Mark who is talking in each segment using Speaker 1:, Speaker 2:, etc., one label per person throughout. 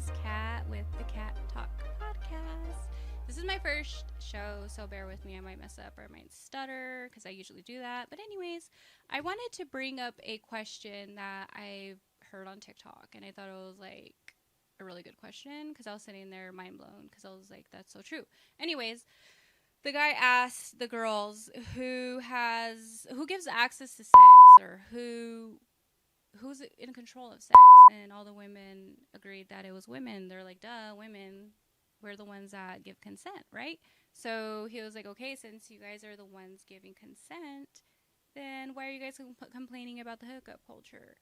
Speaker 1: is Kat with the Cat Talk Podcast. This is my first show, so bear with me. I might mess up or I might stutter because I usually do that. But, anyways, I wanted to bring up a question that I heard on TikTok, and I thought it was like a really good question because I was sitting there mind blown because I was like, that's so true. Anyways, the guy asked the girls who gives access to sex or who's in control of sex, and all the women agreed that it was women. They're like, duh, women, we're the ones that give consent, right? So he was like, okay, since you guys are the ones giving consent, then why are you guys complaining about the hookup culture?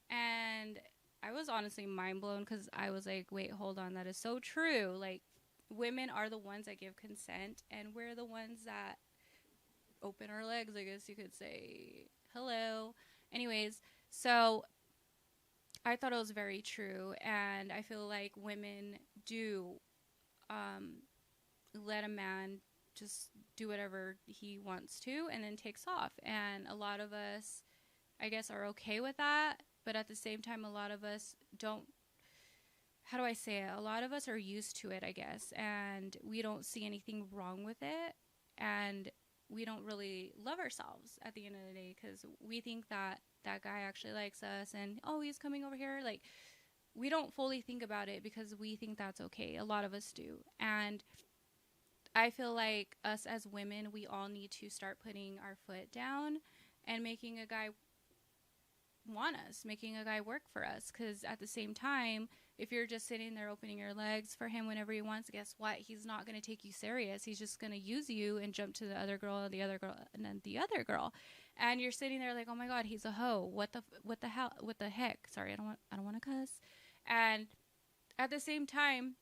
Speaker 1: And I was honestly mind blown because I was like, wait, hold on, that is so true. Like, women are the ones that give consent, and we're the ones that open our legs, I guess you could say. Hello. Anyways, so I thought it was very true, and I feel like women do um, let a man just do whatever he wants to and then takes off. And a lot of us, I guess, are okay with that, but at the same time, a lot of us don't. How do I say it? A lot of us are used to it, I guess, and we don't see anything wrong with it, and we don't really love ourselves at the end of the day because we think that that guy actually likes us and, oh, he's coming over here. Like, we don't fully think about it because we think that's okay. A lot of us do. And I feel like us as women, we all need to start putting our foot down and making a guy want us, making a guy work for us. Because at the same time, if you're just sitting there opening your legs for him whenever he wants, guess what? He's not going to take you serious. He's just going to use you and jump to the other girl, the other girl, and then the other girl. And you're sitting there like, oh my God, he's a hoe. What the hell? What the heck? Sorry, I don't want to cuss. And at the same time,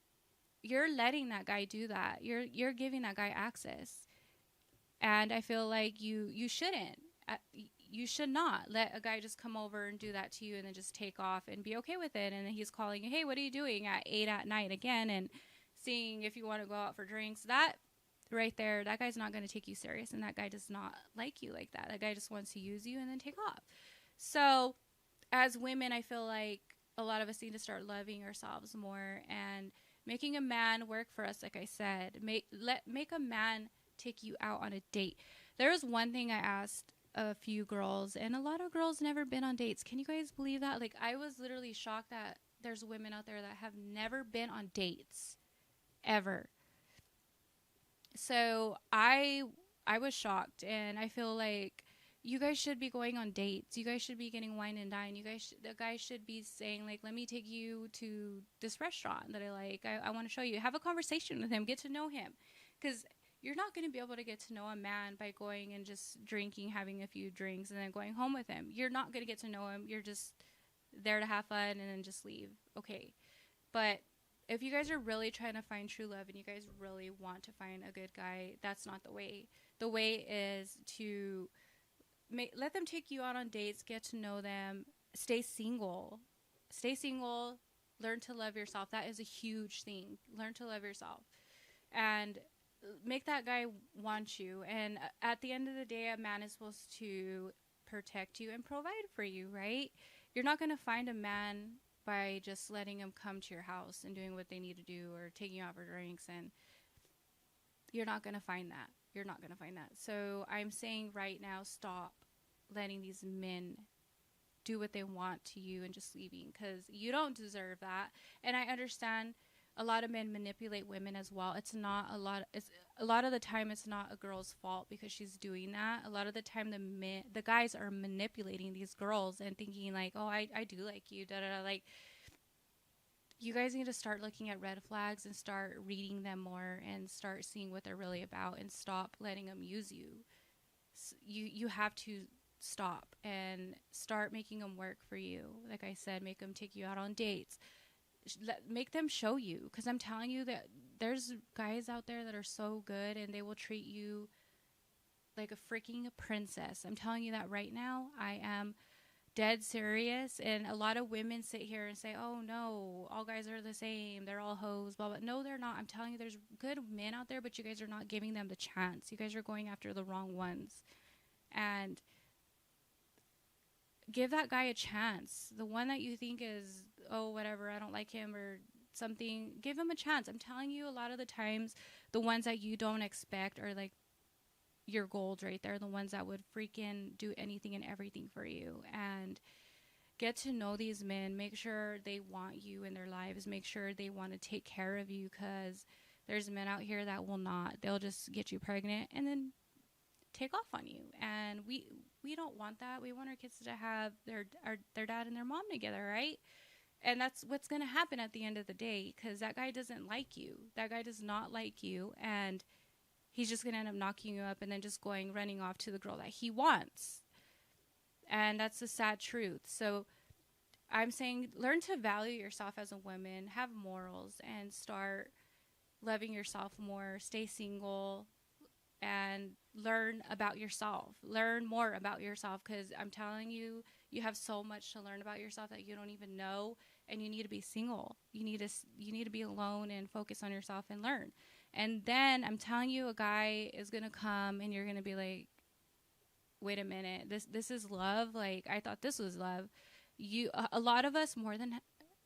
Speaker 1: you're letting that guy do that. You're giving that guy access. And I feel like you shouldn't. You should not let a guy just come over and do that to you and then just take off and be okay with it. And then he's calling you, hey, what are you doing at 8 at night again? And seeing if you want to go out for drinks. That right there, that guy's not going to take you serious. And that guy does not like you like that. That guy just wants to use you and then take off. So as women, I feel like a lot of us need to start loving ourselves more and making a man work for us. Like I said, make a man take you out on a date. There was one thing I asked a few girls, and a lot of girls never been on dates. Can you guys believe that? Like, I was literally shocked that there's women out there that have never been on dates ever. So I was shocked, and I feel like you guys should be going on dates. You guys should be getting wine and dine. The guy should be saying, like, let me take you to this restaurant that I like. I want to show you. Have a conversation with him. Get to know him. Because you're not going to be able to get to know a man by going and just drinking, having a few drinks, and then going home with him. You're not going to get to know him. You're just there to have fun and then just leave. Okay. But if you guys are really trying to find true love and you guys really want to find a good guy, that's not the way. The way is to let them take you out on dates, get to know them, stay single. Stay single, learn to love yourself. That is a huge thing. Learn to love yourself. And make that guy want you. And at the end of the day, a man is supposed to protect you and provide for you, right? You're not going to find a man by just letting him come to your house and doing what they need to do or taking you out for drinks. And you're not going to find that. You're not going to find that. So I'm saying right now, stop letting these men do what they want to you and just leaving, because you don't deserve that. And I understand a lot of men manipulate women as well. It's a lot of the time it's not a girl's fault because she's doing that. A lot of the time the guys are manipulating these girls and thinking like, oh, I do like you, da da da. Like, you guys need to start looking at red flags and start reading them more and start seeing what they're really about and stop letting them use you. You have to stop and start making them work for you. Like I said, make them take you out on dates. Make them show you, because I'm telling you that there's guys out there that are so good and they will treat you like a freaking princess. I'm telling you that right now. I am dead serious. And a lot of women sit here and say, oh no, all guys are the same, they're all hoes, blah blah. No, they're not. I'm telling you, there's good men out there, but you guys are not giving them the chance. You guys are going after the wrong ones. And give that guy a chance. The one that you think is, oh, whatever, I don't like him, or something, give them a chance. I'm telling you, a lot of the times, the ones that you don't expect are like your gold right there, the ones that would freaking do anything and everything for you. And get to know these men. Make sure they want you in their lives. Make sure they want to take care of you, because there's men out here that will not. They'll just get you pregnant and then take off on you. And we don't want that. We want our kids to have their dad and their mom together, right? And that's what's going to happen at the end of the day, because that guy doesn't like you. That guy does not like you. And he's just going to end up knocking you up and then just running off to the girl that he wants. And that's the sad truth. So I'm saying, learn to value yourself as a woman, have morals, and start loving yourself more. Stay single and learn about yourself. Learn more about yourself, because I'm telling you, you have so much to learn about yourself that you don't even know, and you need to be single. You need to be alone and focus on yourself and learn. And then I'm telling you, a guy is going to come and you're going to be like, wait a minute, this is love? Like, I thought this was love. A lot of us, more than,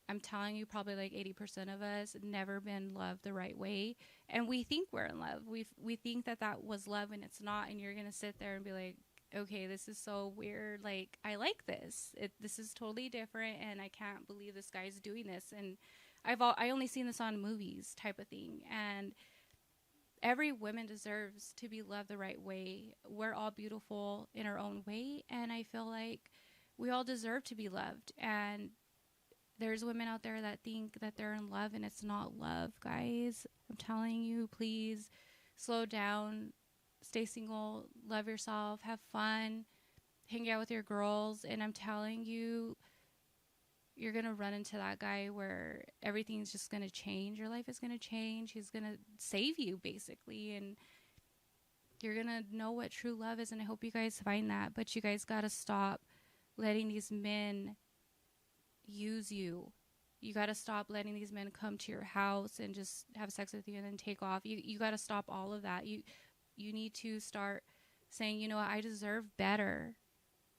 Speaker 1: I'm telling you, probably like 80% of us never been loved the right way, and we think we're in love. We think that was love, and it's not. And you're gonna sit there and be like, okay, this is so weird. Like, I like this. This is totally different, and I can't believe this guy's doing this. And I only seen this on movies, type of thing. And every woman deserves to be loved the right way. We're all beautiful in our own way, and I feel like we all deserve to be loved. And there's women out there that think that they're in love, and it's not love, guys. I'm telling you, please slow down, stay single, love yourself, have fun, hang out with your girls. And I'm telling you, you're going to run into that guy where everything's just going to change. Your life is going to change. He's going to save you, basically. And you're going to know what true love is. And I hope you guys find that. But you guys got to stop letting these men use you. You got to stop letting these men come to your house and just have sex with you and then take off. You got to stop all of that. You need to start saying, you know what, I deserve better.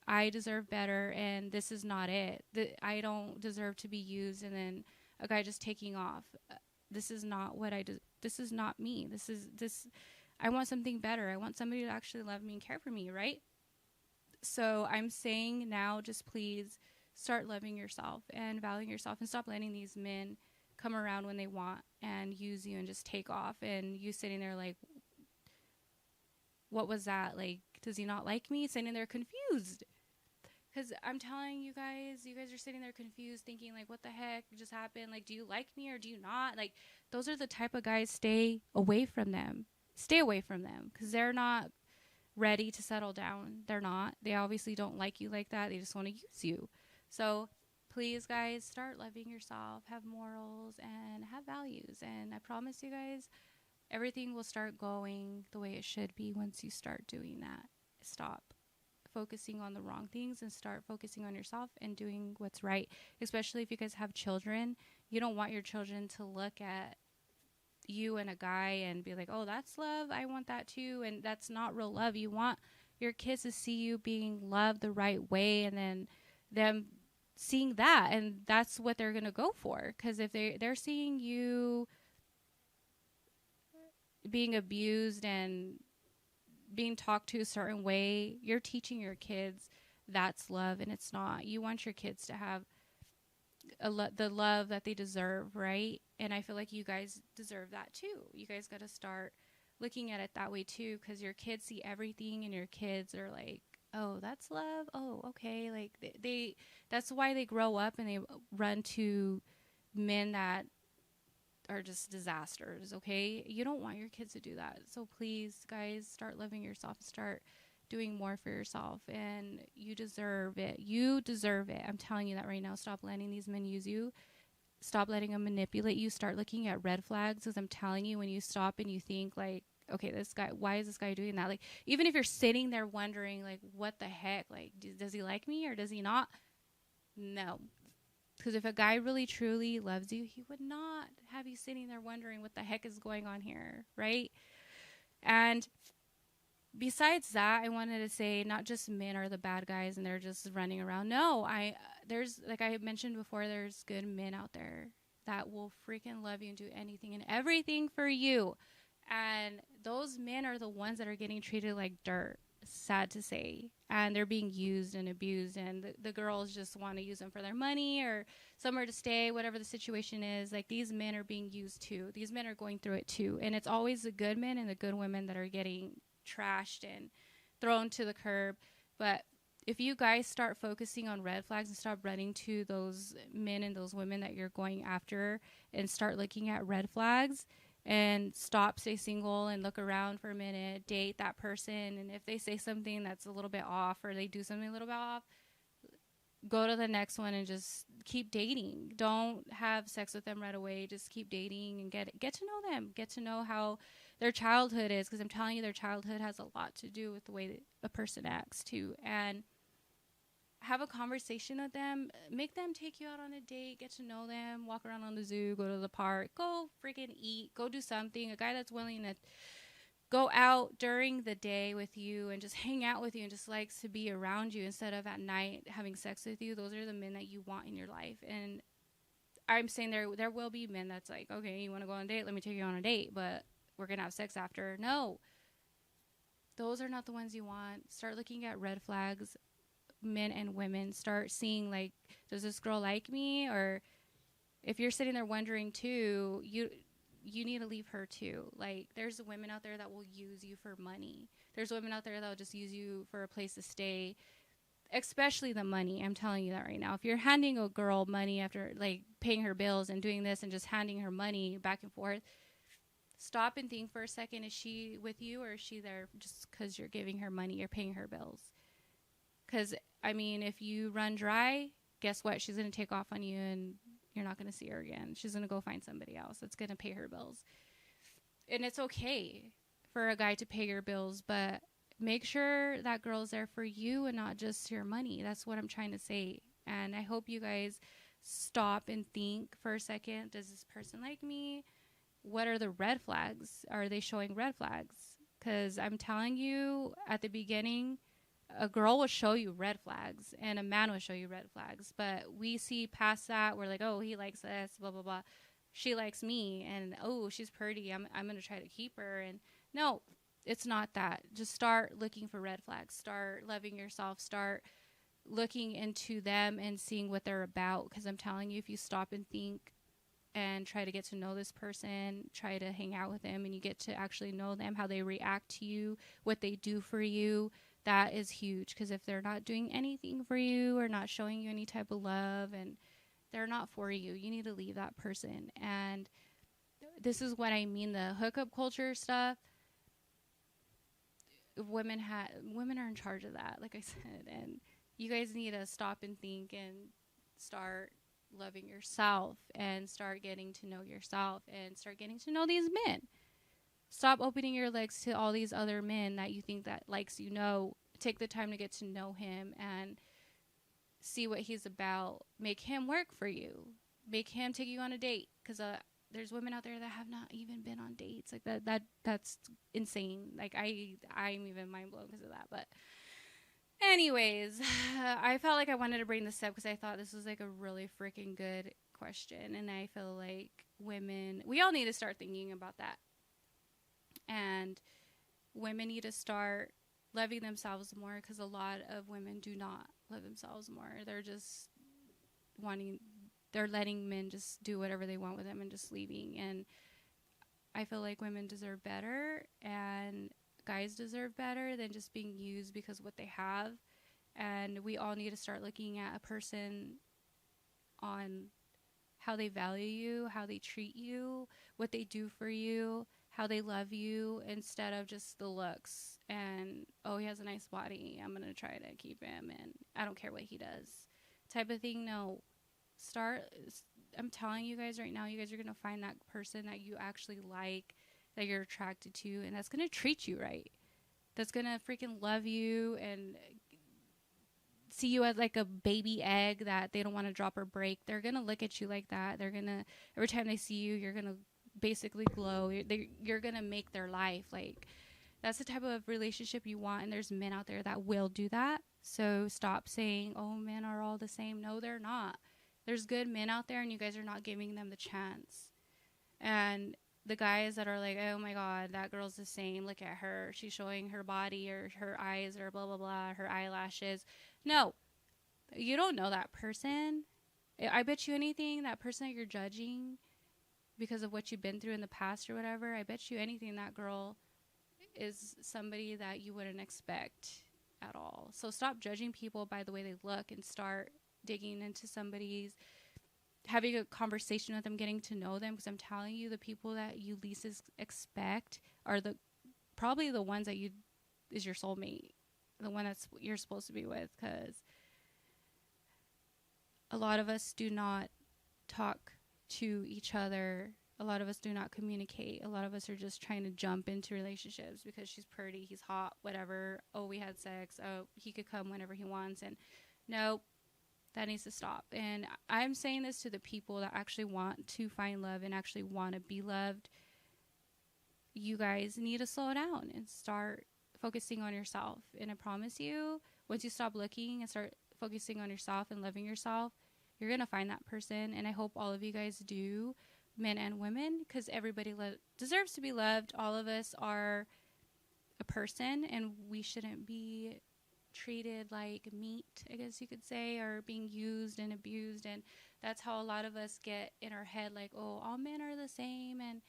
Speaker 1: I deserve better, and this is not it. I don't deserve to be used and then a guy just taking off. This is not what I do. This is not me. I want something better. I want somebody to actually love me and care for me, right? So I'm saying now, just please start loving yourself and valuing yourself, and stop letting these men come around when they want and use you and just take off, and you sitting there like, what was that? Like, does he not like me? Sitting there confused. Because I'm telling you guys are sitting there confused, thinking like, what the heck just happened? Like, do you like me or do you not? Like, those are the type of guys, stay away from them. Stay away from them, because they're not ready to settle down. They're not. They obviously don't like you like that. They just want to use you. So please, guys, start loving yourself, have morals, and have values. And I promise you guys, everything will start going the way it should be once you start doing that. Stop focusing on the wrong things and start focusing on yourself and doing what's right. Especially if you guys have children. You don't want your children to look at you and a guy and be like, oh, that's love, I want that too. And that's not real love. You want your kids to see you being loved the right way, and then them seeing that, and that's what they're gonna go for. Because if they're seeing you being abused and being talked to a certain way, you're teaching your kids that's love, and it's not. You want your kids to have the love that they deserve, right? And I feel like you guys deserve that too. You guys got to start looking at it that way too, because your kids see everything, and your kids are like, oh, that's love. Oh, okay. Like that's why they grow up and they run to men that are just disasters. Okay. You don't want your kids to do that. So please, guys, start loving yourself, start doing more for yourself, and you deserve it. You deserve it. I'm telling you that right now. Stop letting these men use you. Stop letting them manipulate you. Start looking at red flags, because I'm telling you, when you stop and you think like, okay, this guy, why is this guy doing that? Like, even if you're sitting there wondering, like, what the heck? Like, does he like me or does he not? No. Because if a guy really, truly loves you, he would not have you sitting there wondering what the heck is going on here, right? And besides that, I wanted to say, not just men are the bad guys and they're just running around. No, there's, like I mentioned before, there's good men out there. that will freaking love you and do anything and everything for you. And those men are the ones that are getting treated like dirt, sad to say. And they're being used and abused. And the girls just want to use them for their money or somewhere to stay, whatever the situation is. Like, these men are being used too. These men are going through it too. And it's always the good men and the good women that are getting trashed and thrown to the curb. But if you guys start focusing on red flags and stop running to those men and those women that you're going after and start looking at red flags and stop, stay single and look around for a minute, date that person. And if they say something that's a little bit off or they do something a little bit off, go to the next one and just keep dating. Don't have sex with them right away. Just keep dating and get to know them. Get to know how their childhood is, because I'm telling you, their childhood has a lot to do with the way that a person acts too. And have a conversation with them. Make them take you out on a date. Get to know them. Walk around on the zoo. Go to the park. Go freaking eat. Go do something. A guy that's willing to go out during the day with you and just hang out with you and just likes to be around you instead of at night having sex with you. Those are the men that you want in your life. And I'm saying there will be men that's like, okay, you want to go on a date? Let me take you on a date, but we're going to have sex after. No. Those are not the ones you want. Start looking at red flags, men and women. Start seeing, like, does this girl like me? Or if you're sitting there wondering too, you need to leave her too. Like, there's women out there that will use you for money. There's women out there that will just use you for a place to stay, especially the money. I'm telling you that right now. If you're handing a girl money after, like, paying her bills and doing this and just handing her money back and forth, stop and think for a second. Is she with you, or is she there just because you're giving her money or paying her bills? Because, I mean, if you run dry, guess what? She's going to take off on you and you're not going to see her again. She's going to go find somebody else that's going to pay her bills. And it's okay for a guy to pay your bills, but make sure that girl's there for you and not just your money. That's what I'm trying to say. And I hope you guys stop and think for a second. Does this person like me? What are the red flags? Are they showing red flags? Because I'm telling you, at the beginning, a girl will show you red flags and a man will show you red flags. But we see past that. We're like, oh, he likes this, blah, blah, blah. She likes me, and oh, she's pretty. I'm going to try to keep her. And no, it's not that. Just start looking for red flags. Start loving yourself. Start looking into them and seeing what they're about. Because I'm telling you, if you stop and think and try to get to know this person, try to hang out with them, and you get to actually know them, how they react to you, what they do for you, that is huge. Because if they're not doing anything for you or not showing you any type of love and they're not for you, you need to leave that person. And this is what I mean, the hookup culture stuff. Women are in charge of that, like I said, and you guys need to stop and think and start loving yourself and start getting to know yourself and start getting to know these men. Stop opening your legs to all these other men that you think that likes you. No, take the time to get to know him and see what he's about. Make him work for you. Make him take you on a date, because there's women out there that have not even been on dates. Like that's insane. Like I'm even mind blown because of that. But anyways, I felt like I wanted to bring this up because I thought this was like a really freaking good question, and I feel like we all need to start thinking about that. And women need to start loving themselves more, because a lot of women do not love themselves more. They're just they're letting men just do whatever they want with them and just leaving. And I feel like women deserve better, and guys deserve better than just being used because of what they have. And we all need to start looking at a person on how they value you, how they treat you, what they do for you, how they love you, instead of just the looks and, oh, he has a nice body, I'm going to try to keep him, and I don't care what he does type of thing. No. I'm telling you guys right now, you guys are going to find that person that you actually like, that you're attracted to, and that's going to treat you right. That's going to freaking love you and see you as like a baby egg that they don't want to drop or break. They're going to look at you like that. They're going to, every time they see you, you're going to basically glow. You're going to make their life. Like, that's the type of relationship you want, and there's men out there that will do that. So stop saying, oh, men are all the same. No, they're not. There's good men out there, and you guys are not giving them the chance. And the guys that are like, oh my God, that girl's the same. Look at her. She's showing her body or her eyes or blah, blah, blah, her eyelashes. No, you don't know that person. I bet you anything, that person that you're judging because of what you've been through in the past or whatever, I bet you anything that girl is somebody that you wouldn't expect at all. So stop judging people by the way they look and start digging into somebody's, having a conversation with them, getting to know them, because I'm telling you, the people that you least expect are probably the ones that is your soulmate, the one that's you're supposed to be with, because a lot of us do not talk to each other. A lot of us do not communicate. A lot of us are just trying to jump into relationships because she's pretty, he's hot, whatever. Oh, we had sex. Oh, he could come whenever he wants. And no, that needs to stop. And I'm saying this to the people that actually want to find love and actually want to be loved. You guys need to slow down and start focusing on yourself. And I promise you, once you stop looking and start focusing on yourself and loving yourself, you're going to find that person. And I hope all of you guys do, men and women, because everybody deserves to be loved. All of us are a person, and we shouldn't be treated like meat, I guess you could say, or being used and abused. And that's how a lot of us get in our head, like, oh, all men are the same, and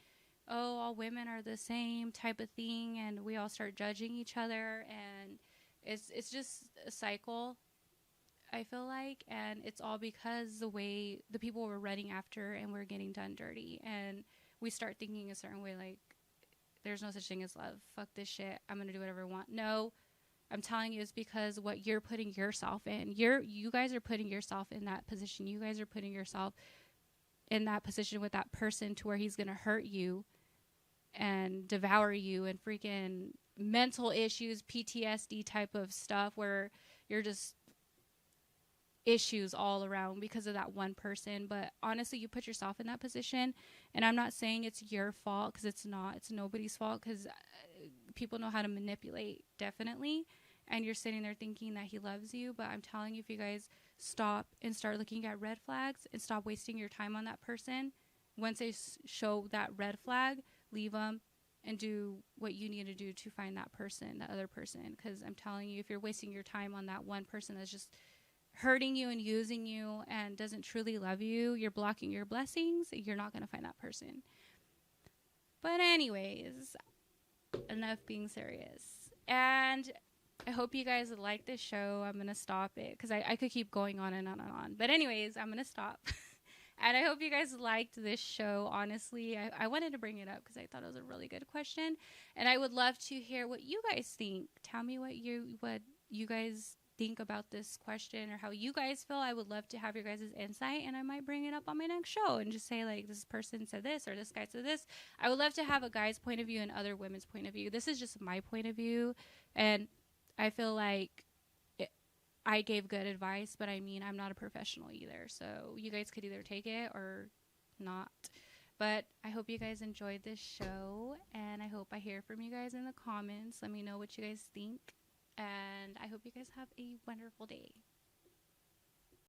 Speaker 1: oh, all women are the same type of thing, and we all start judging each other, and it's just a cycle, I feel like. And it's all because the way the people we're running after and we're getting done dirty, and we start thinking a certain way, like, there's no such thing as love, fuck this shit, I'm gonna do whatever I want. No, I'm telling you, it's because what you're putting yourself in. You guys are putting yourself in that position. You guys are putting yourself in that position with that person to where he's going to hurt you and devour you, and freaking mental issues, PTSD type of stuff, where you're just issues all around because of that one person. But honestly, you put yourself in that position, and I'm not saying it's your fault, because it's not. It's nobody's fault, because people know how to manipulate, definitely. And you're sitting there thinking that he loves you, but I'm telling you, if you guys stop and start looking at red flags and stop wasting your time on that person, once they show that red flag, leave them and do what you need to do to find that person, that other person. Because I'm telling you, if you're wasting your time on that one person that's just hurting you and using you and doesn't truly love you, you're blocking your blessings. You're not going to find that person. But anyways, enough being serious. And I hope you guys like this show. I'm going to stop it because I could keep going on and on and on. But anyways, I'm going to stop. And I hope you guys liked this show. Honestly, I wanted to bring it up because I thought it was a really good question. And I would love to hear what you guys think. Tell me what you guys think about this question, or how you guys feel. I would love to have your guys' insight, and I might bring it up on my next show and just say, like, this person said this or this guy said this. I would love to have a guy's point of view and other women's point of view. This is just my point of view, and I feel like I gave good advice, but I mean, I'm not a professional either, so you guys could either take it or not. But I hope you guys enjoyed this show, and I hope I hear from you guys in the comments. Let me know what you guys think. And I hope you guys have a wonderful day.